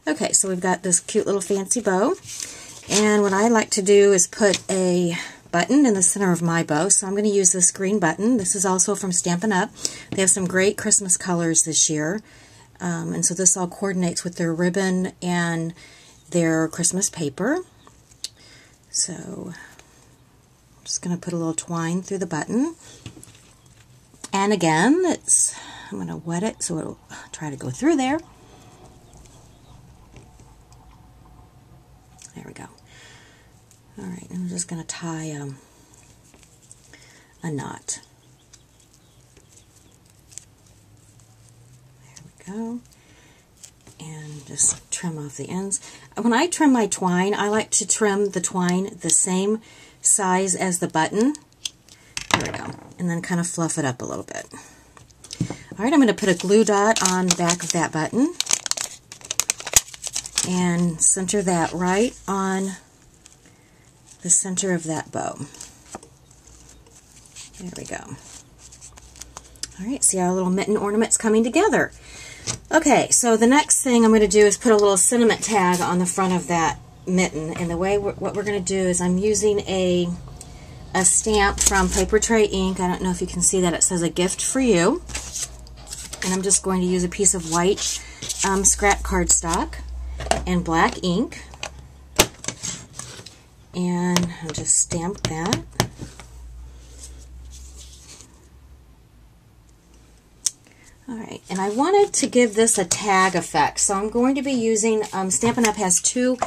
Okay, so we've got this cute little fancy bow, and what I like to do is put a button in the center of my bow, so I'm going to use this green button. This is also from Stampin' Up. They have some great Christmas colors this year, and so this all coordinates with their ribbon and their Christmas paper. So I'm just going to put a little twine through the button, and again, I'm going to wet it so it'll try to go through there. There we go. Alright, I'm just going to tie a knot. There we go. And just trim off the ends. When I trim my twine, I like to trim the twine the same size as the button. There we go. And then kind of fluff it up a little bit. Alright, I'm going to put a glue dot on the back of that button and center that right on the center of that bow. There we go. Alright, see our little mitten ornament's coming together. Okay, so the next thing I'm going to do is put a little sentiment tag on the front of that mitten, and the way what we're going to do is I'm using a stamp from Paper Tray Ink. I don't know if you can see that. It says a gift for you, and I'm just going to use a piece of white scrap cardstock and black ink, and I'll just stamp that. Alright, and I wanted to give this a tag effect, so I'm going to be using, Stampin' Up! Has two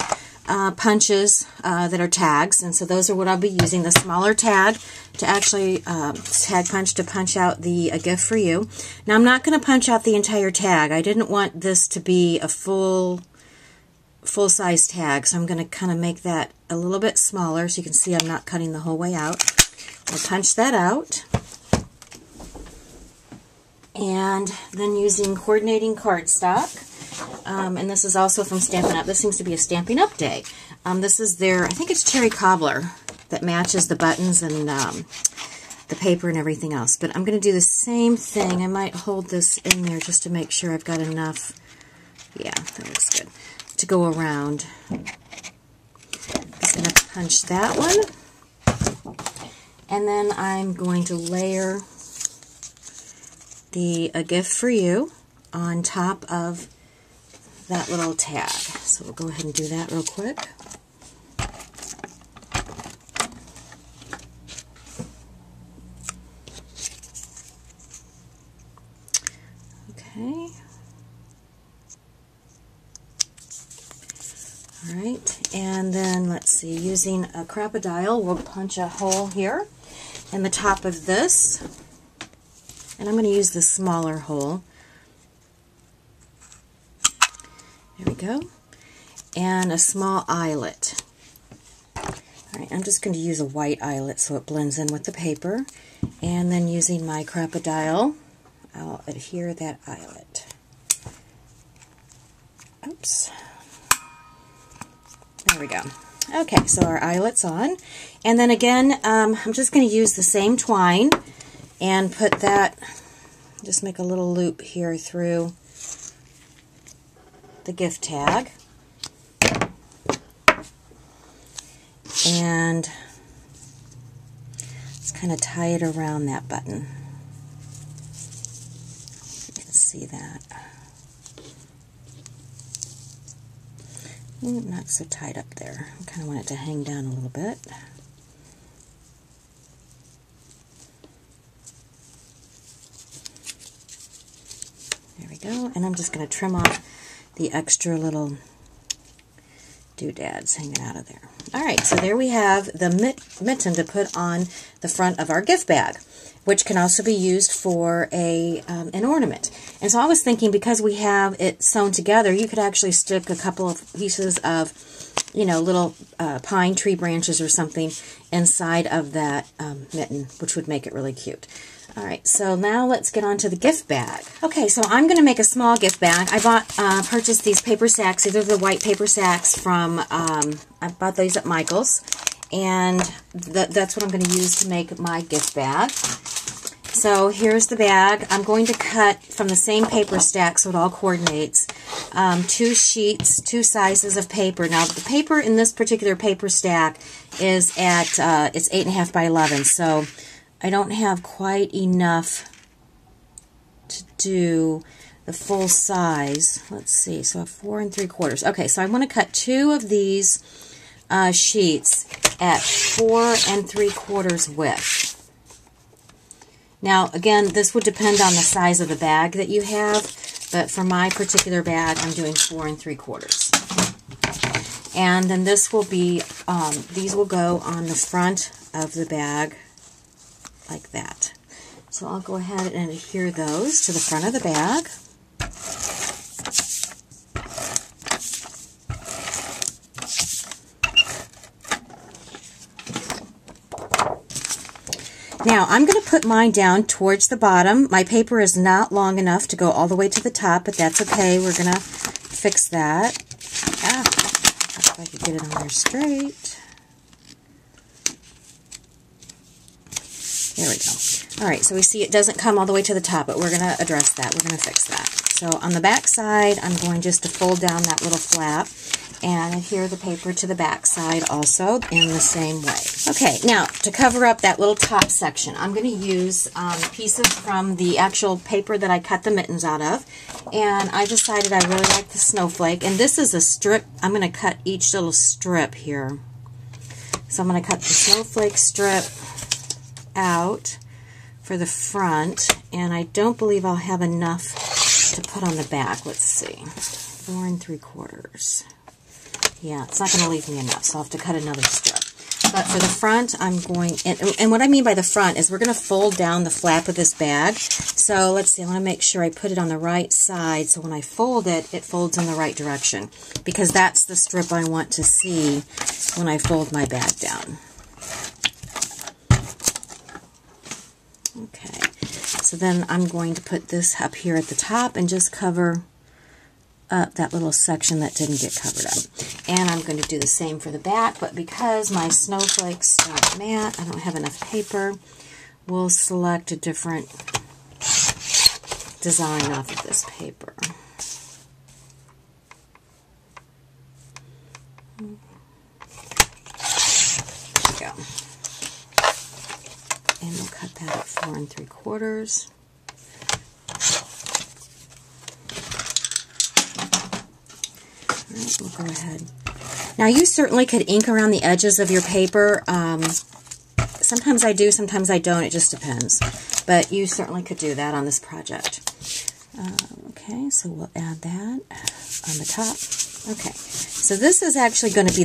punches that are tags, and so those are what I'll be using. The smaller tag to actually tag punch to punch out the A Gift for You. Now I'm not going to punch out the entire tag. I didn't want this to be a full-size tag, so I'm going to kind of make that a little bit smaller so you can see I'm not cutting the whole way out. I'll punch that out. And then using coordinating cardstock, and this is also from Stampin' Up. This seems to be a Stampin' Up! Day. This is their, I think it's cherry cobbler that matches the buttons and the paper and everything else. But I'm going to do the same thing. I might hold this in there just to make sure I've got enough. Yeah, that looks good. To go around. I'm just going to punch that one. And then I'm going to layer the A Gift for You on top of that little tag. So we'll go ahead and do that real quick. Okay. Alright, and then let's see, using a crocodile, we'll punch a hole here in the top of this. And I'm going to use the smaller hole. There we go. And a small eyelet. Alright, I'm just going to use a white eyelet so it blends in with the paper. And then using my crocodile, I'll adhere that eyelet. Oops. There we go. Okay, so our eyelet's on. And then again, I'm just going to use the same twine and put that, just make a little loop here through the gift tag. And just kind of tie it around that button. You can see that. Ooh, not so tight up there. I kind of want it to hang down a little bit. There we go, and I'm just going to trim off the extra little doodads hanging out of there. Alright, so there we have the mitten to put on the front of our gift bag, which can also be used for an ornament. And so I was thinking, because we have it sewn together, you could actually stick a couple of pieces of, you know, little pine tree branches or something inside of that mitten, which would make it really cute. Alright, so now let's get on to the gift bag. Okay, so I'm going to make a small gift bag. I purchased these paper sacks. These are the white paper sacks from, I bought these at Michael's, and that's what I'm going to use to make my gift bag. So here's the bag. I'm going to cut from the same paper stack so it all coordinates. two sheets, two sizes of paper. Now, the paper in this particular paper stack is at, it's 8.5 by 11, so I don't have quite enough to do the full size. Let's see, so a 4 3/4. Okay, so I want to cut two of these sheets at 4 3/4 width. Now, again, this would depend on the size of the bag that you have, but for my particular bag, I'm doing 4 3/4. And then this will be, these will go on the front of the bag like that. So I'll go ahead and adhere those to the front of the bag. Now, I'm going to put mine down towards the bottom. My paper is not long enough to go all the way to the top, but that's okay. We're going to fix that. If I could get it on there straight. There we go. All right, so we see it doesn't come all the way to the top, but we're going to address that. We're going to fix that. So on the back side, I'm going just to fold down that little flap and adhere the paper to the back side also in the same way. Okay, now to cover up that little top section, I'm going to use pieces from the actual paper that I cut the mittens out of, and I decided I really like the snowflake, and this is a strip. I'm going to cut each little strip here. So I'm going to cut the snowflake strip out for the front, and I don't believe I'll have enough to put on the back. Let's see, 4 3/4. Yeah, it's not going to leave me enough, so I'll have to cut another strip. But for the front, I'm going, and what I mean by the front is we're going to fold down the flap of this bag. So let's see, I want to make sure I put it on the right side, so when I fold it, it folds in the right direction, because that's the strip I want to see when I fold my bag down. Okay, so then I'm going to put this up here at the top and just cover up that little section that didn't get covered up. And I'm going to do the same for the back, but because my snowflakes aren't matte, I don't have enough paper, we'll select a different design off of this paper. There we go. And we'll cut that at 4 3/4. Alright, we'll go ahead. Now, you certainly could ink around the edges of your paper. Sometimes I do, sometimes I don't. It just depends. But you certainly could do that on this project. Okay, so we'll add that on the top. Okay, so this is actually going to be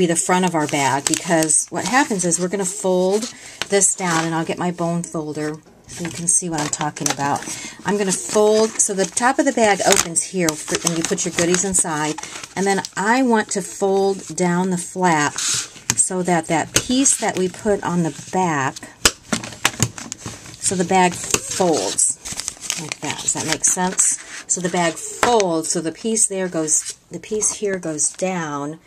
the front of our bag, because what happens is we're going to fold this down, and I'll get my bone folder so you can see what I'm talking about. I'm going to fold, so the top of the bag opens here, and you put your goodies inside, and then I want to fold down the flap so that that piece that we put on the back, so the bag folds like that. Does that make sense? So the bag folds, so the piece there goes, the piece here goes down,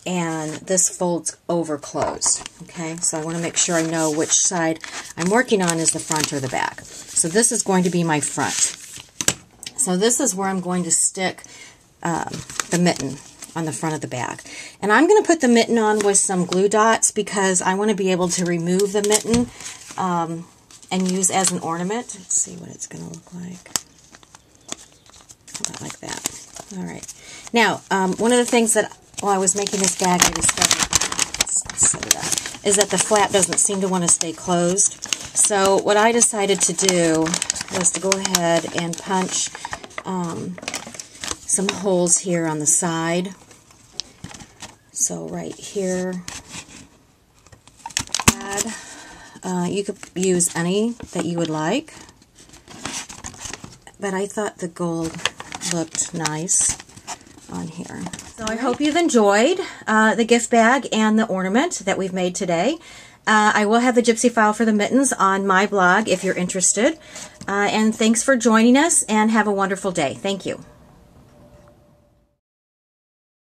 and this folds over closed. Okay, so I want to make sure I know which side I'm working on is the front or the back. So this is going to be my front. So this is where I'm going to stick the mitten on the front of the bag. And I'm going to put the mitten on with some glue dots, because I want to be able to remove the mitten and use as an ornament. Let's see what it's going to look like. About like that. All right. Now, one of the things that while I was making this bag, I discovered, let's set it up, is that the flap doesn't seem to want to stay closed. So what I decided to do was to go ahead and punch some holes here on the side. So right here, you could use any that you would like, but I thought the gold looked nice on here. So I hope you've enjoyed the gift bag and the ornament that we've made today. I will have the gypsy file for the mittens on my blog if you're interested. And thanks for joining us, and have a wonderful day. Thank you.